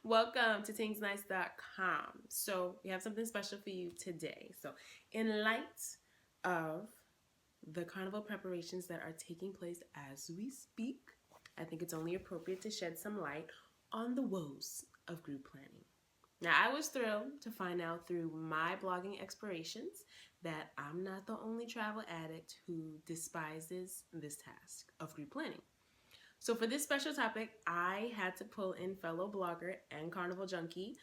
Welcome to thingsnice.com. So, we have something special for you today. So, in light of the carnival preparations that are taking place as we speak, I think it's only appropriate to shed some light on the woes of group planning. Now, I was thrilled to find out through my blogging explorations that I'm not the only travel addict who despises this task of group planning. So for this special topic, I had to pull in fellow blogger and carnival junkie,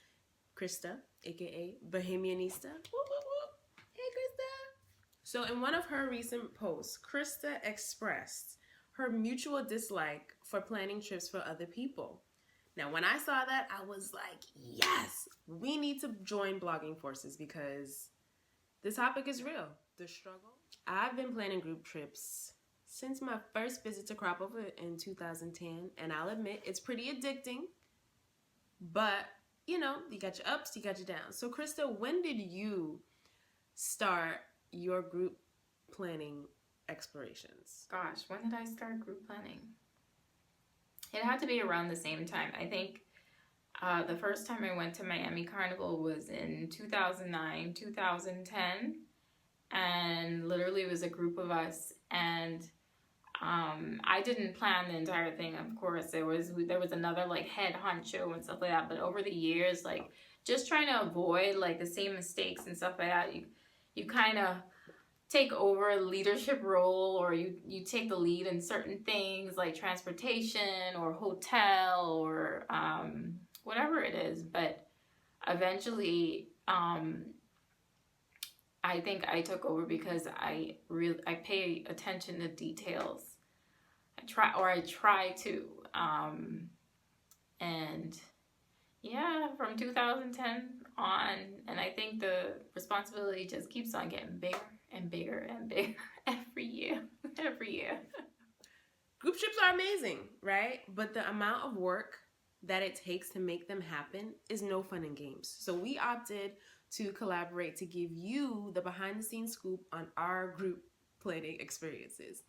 Krista, aka Bohemianista. Whoop, whoop, whoop. Hey, Krista. So in one of her recent posts, Krista expressed her mutual dislike for planning trips for other people. Now, when I saw that, I was like, yes, we need to join blogging forces because this topic is real. The struggle. I've been planning group trips since my first visit to Cropover in 2010, and I'll admit it's pretty addicting, but you got your ups, you got your downs. So Krista, when did you start your group planning explorations? Gosh, when did I start group planning? It had to be around the same time. I think the first time I went to Miami Carnival was in 2009, 2010, and literally it was a group of us, and I didn't plan the entire thing. Of course, there was another like head honcho and stuff like that. But over the years, like just trying to avoid like the same mistakes and stuff like that, you kind of take over a leadership role, or you take the lead in certain things like transportation or hotel or whatever it is. But eventually, I think I took over because I pay attention to details. I try to. And yeah, from 2010 on, and I think the responsibility just keeps on getting bigger and bigger and bigger every year. Group trips are amazing, right? But the amount of work that it takes to make them happen is no fun and games. So we opted to collaborate to give you the behind the scenes scoop on our group planning experiences.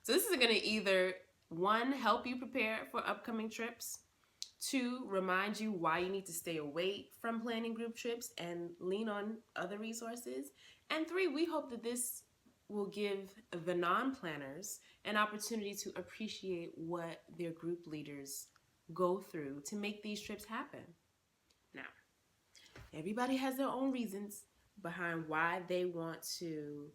So this is going to either, one, help you prepare for upcoming trips, two, remind you why you need to stay away from planning group trips and lean on other resources, and three, we hope that this will give the non-planners an opportunity to appreciate what their group leaders go through to make these trips happen. Now, everybody has their own reasons behind why they want to,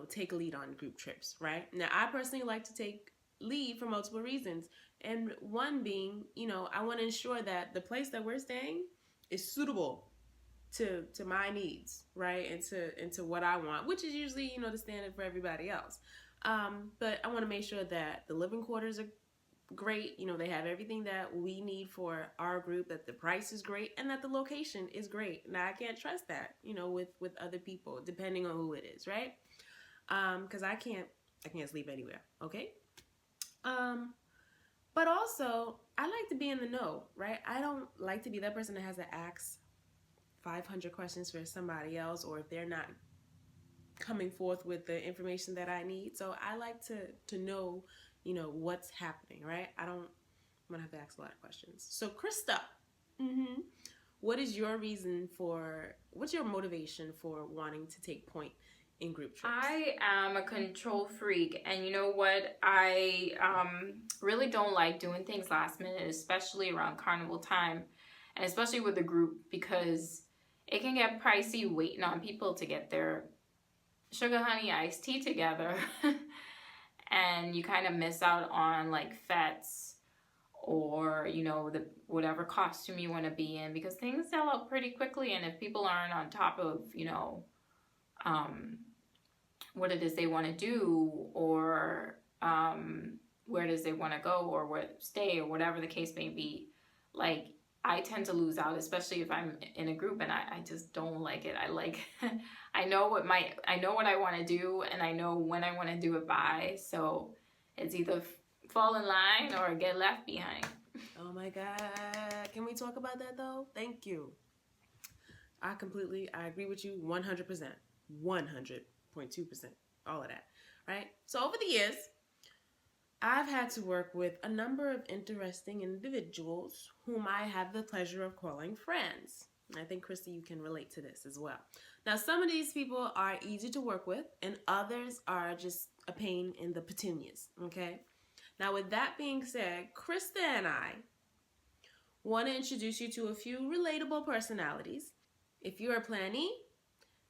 take lead on group trips, right? Now, I personally like to take lead for multiple reasons. And one being, I want to ensure that the place that we're staying is suitable to my needs, right? And to what I want, which is usually, the standard for everybody else. But I want to make sure that the living quarters are great, they have everything that we need for our group, that the price is great, and that the location is great. Now, I can't trust that, with other people, depending on who it is, right? Because I can't sleep anywhere, okay? But also, I like to be in the know, right? I don't like to be that person that has to ask 500 questions for somebody else, or if they're not coming forth with the information that I need. So I like to know, what's happening, right? I'm gonna have to ask a lot of questions. So Krista, what's your motivation for wanting to take point in group trips? I am a control freak, and you know what? I really don't like doing things last minute, especially around carnival time, and especially with a group, because it can get pricey waiting on people to get their sugar honey iced tea together. And you kind of miss out on like fetes or the whatever costume you want to be in, because things sell out pretty quickly. And if people aren't on top of what it is they want to do, or where it is they want to go, or where stay, or whatever the case may be, like I tend to lose out, especially if I'm in a group and I just don't like it. I know what I want to do, and I know when I want to do it by. So it's either fall in line or get left behind. Oh my God. Can we talk about that though? Thank you. I agree with you 100%. 100.2%. All of that, right? So over the years, I've had to work with a number of interesting individuals whom I have the pleasure of calling friends. I think, Christy, you can relate to this as well. Now, some of these people are easy to work with, and others are just a pain in the petunias, okay? Now, with that being said, Krista and I want to introduce you to a few relatable personalities. If you're a plannee,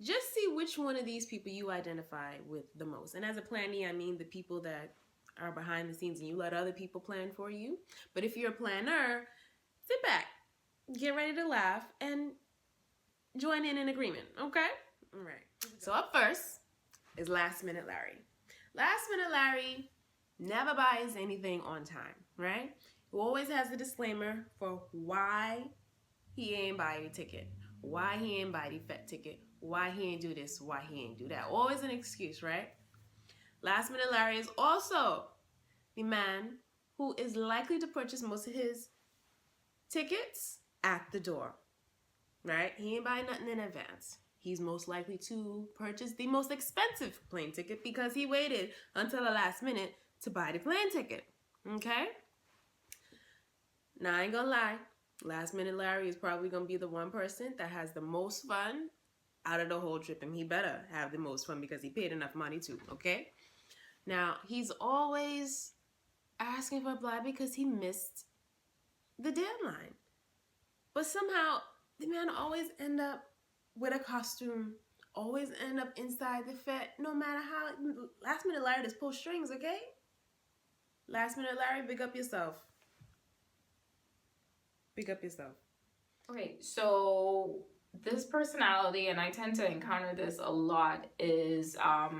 just see which one of these people you identify with the most. And as a plannee, I mean the people that are behind the scenes and you let other people plan for you. But if you're a planner, sit back, get ready to laugh, and join in agreement, okay? All right. So up first is Last Minute Larry. Last Minute Larry never buys anything on time, right? He always has the disclaimer for why he ain't buy your ticket, why he ain't buy the fat ticket, why he ain't do this, why he ain't do that. Always an excuse, right? Last Minute Larry is also the man who is likely to purchase most of his tickets at the door, right? He ain't buying nothing in advance. He's most likely to purchase the most expensive plane ticket because he waited until the last minute to buy the plane ticket, okay? Now, I ain't gonna lie. Last Minute Larry is probably gonna be the one person that has the most fun out of the whole trip, and he better have the most fun because he paid enough money too, okay? Now, he's always asking for a bribe because he missed the deadline. But somehow, the man always end up with a costume, always end up inside the Fed, no matter how. Last Minute Larry just pull strings, okay? Last Minute Larry, big up yourself. Big up yourself. Okay, so this personality, and I tend to encounter this a lot, is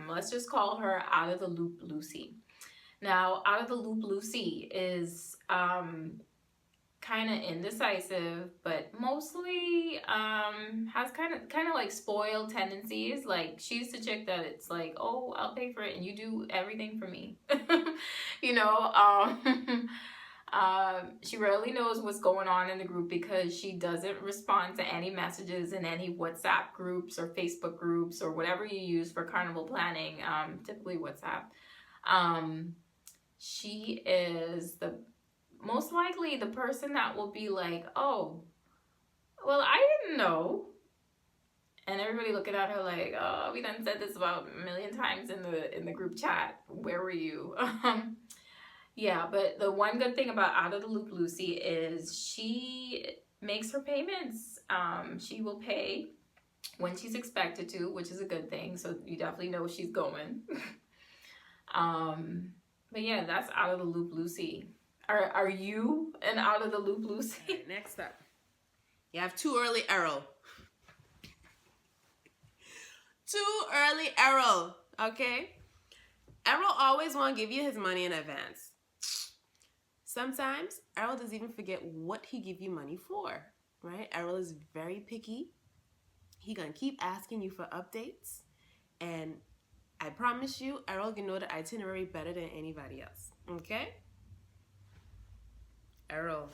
let's just call her Out of the Loop Lucy. Now, Out of the Loop Lucy is kind of indecisive, but mostly has kind of like spoiled tendencies. Like, she's the chick that it's like, oh, I'll pay for it and you do everything for me. You know, she rarely knows what's going on in the group because she doesn't respond to any messages in any WhatsApp groups or Facebook groups or whatever you use for carnival planning, typically WhatsApp. She is most likely the person that will be like, oh, well, I didn't know. And everybody looking at her like, oh, we done said this about a million times in the group chat. Where were you? Yeah, but the one good thing about Out of the Loop Lucy is she makes her payments. She will pay when she's expected to, which is a good thing. So you definitely know she's going. But yeah, that's Out of the Loop Lucy. Are you an Out of the Loop Lucy? Right, next up, you have Too Early Errol. Too Early Errol, okay? Errol always want to give you his money in advance. Sometimes Errol doesn't even forget what he give you money for, right? Errol is very picky. He gonna keep asking you for updates, and I promise you, Errol can know the itinerary better than anybody else, okay? Errol,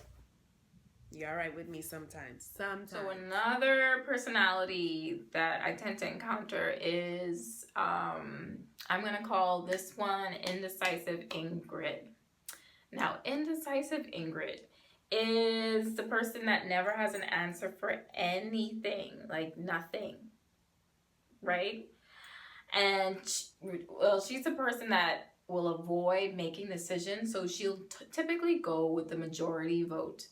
you're all right with me sometimes. So another personality that I tend to encounter is, I'm going to call this one Indecisive Ingrid. Now, Indecisive Ingrid is the person that never has an answer for anything, like nothing, right? And, she's the person that will avoid making decisions, so she'll typically go with the majority vote,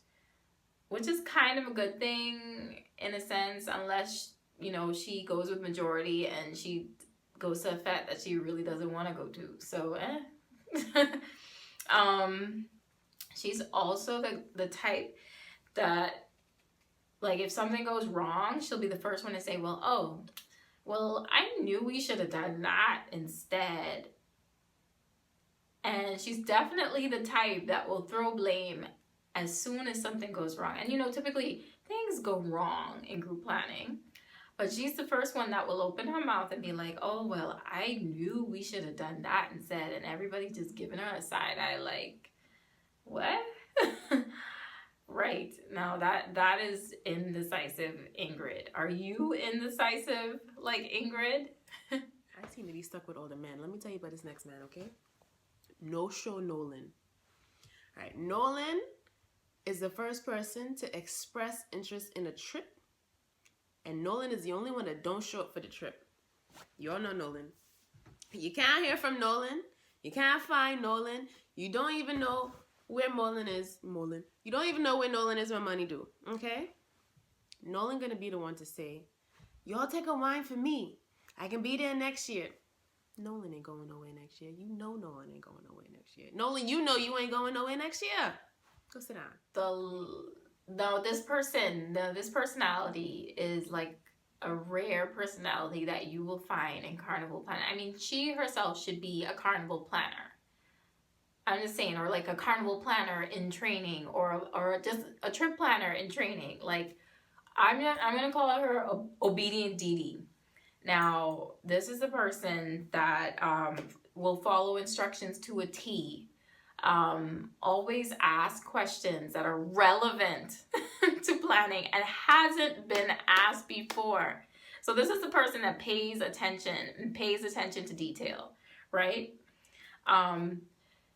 which is kind of a good thing in a sense, unless, she goes with majority and she goes to a fete that she really doesn't want to go to. So, she's also the type that, like, if something goes wrong, she'll be the first one to say, well, I knew we should have done that instead. And she's definitely the type that will throw blame as soon as something goes wrong. And, typically things go wrong in group planning. But she's the first one that will open her mouth and be like, oh, well, I knew we should have done that instead. And everybody just giving her a side eye like, what? Right. Now that is Indecisive Ingrid. Are you indecisive like Ingrid? I seem to be stuck with older men. Let me tell you about this next man, okay? no-show Nolan. All right, Nolan is the first person to express interest in a trip, and Nolan is the only one that don't show up for the trip. You all know Nolan. You can't hear from Nolan. You can't find Nolan. You don't even know where Nolan is. You don't even know where Nolan is when money due. Okay? Nolan gonna be the one to say, y'all take a wine for me. I can be there next year. Nolan ain't going nowhere next year. You know Nolan ain't going nowhere next year. Nolan, you know you ain't going nowhere next year. Go sit down. This personality is like a rare personality that you will find in carnival planning. I mean, she herself should be a carnival planner. I'm just saying, or like a carnival planner in training, or just a trip planner in training. Like, I'm gonna call her obedient DeeDee. Now, this is the person that will follow instructions to a T. Always ask questions that are relevant to planning and hasn't been asked before. So this is the person that pays attention to detail, right?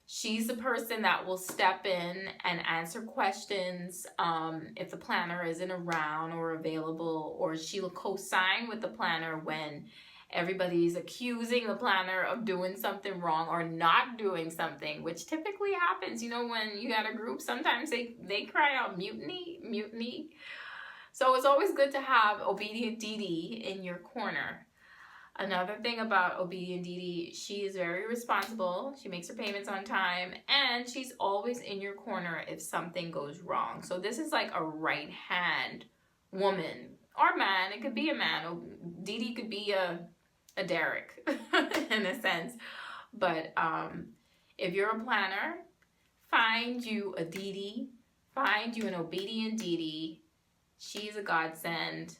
She's the person that will step in and answer questions if the planner isn't around or available, or she'll co-sign with the planner when everybody's accusing the planner of doing something wrong or not doing something, which typically happens. You know, when you got a group, sometimes they cry out mutiny. So it's always good to have obedient DeeDee in your corner. Another thing about obedient DeeDee, she is very responsible. She makes her payments on time, and she's always in your corner if something goes wrong. So this is like a right-hand woman or man. It could be a man. DeeDee could be a Derek in a sense. But if you're a planner, find you a DeeDee, find you an obedient DeeDee. She's a godsend.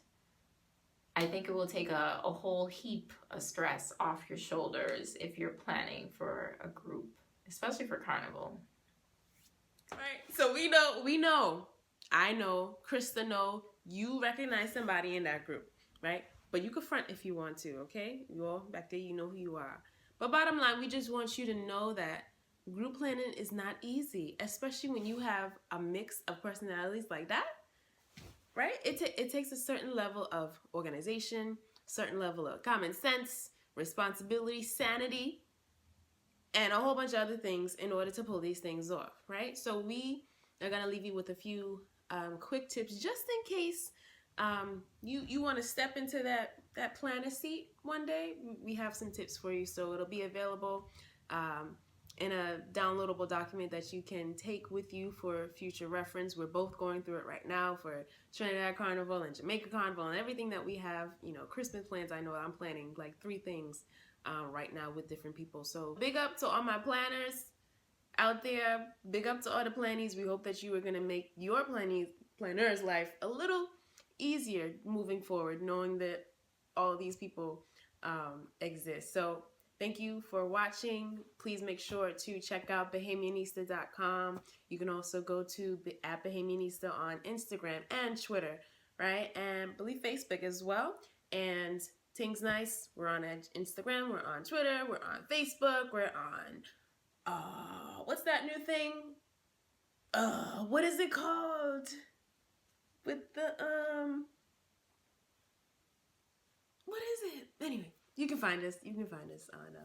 I think it will take a whole heap of stress off your shoulders if you're planning for a group, especially for Carnival. All right, so we know, I know, Krista know, you recognize somebody in that group, right? But you can front if you want to, okay? You all back there, you know who you are. But bottom line, we just want you to know that group planning is not easy, especially when you have a mix of personalities like that. Right? It takes a certain level of organization, certain level of common sense, responsibility, sanity, and a whole bunch of other things in order to pull these things off, right? So we are going to leave you with a few quick tips just in case you want to step into that planner seat one day. We have some tips for you, so it'll be available in a downloadable document that you can take with you for future reference. We're both going through it right now for Trinidad Carnival and Jamaica Carnival and everything that we have. You know, Christmas plans, I know I'm planning like 3 things right now with different people. So big up to all my planners out there. Big up to all the plannies. We hope that you are going to make your planner's life a little easier moving forward, knowing that all these people exist. So thank you for watching. Please make sure to check out bahamianista.com. You can also go to @bahamianista on Instagram and Twitter, right? And I believe Facebook as well. And Things Nice, we're on Instagram, we're on Twitter, we're on Facebook, we're on, what's that new thing? What is it called? With the, what is it? Anyway. You can find us on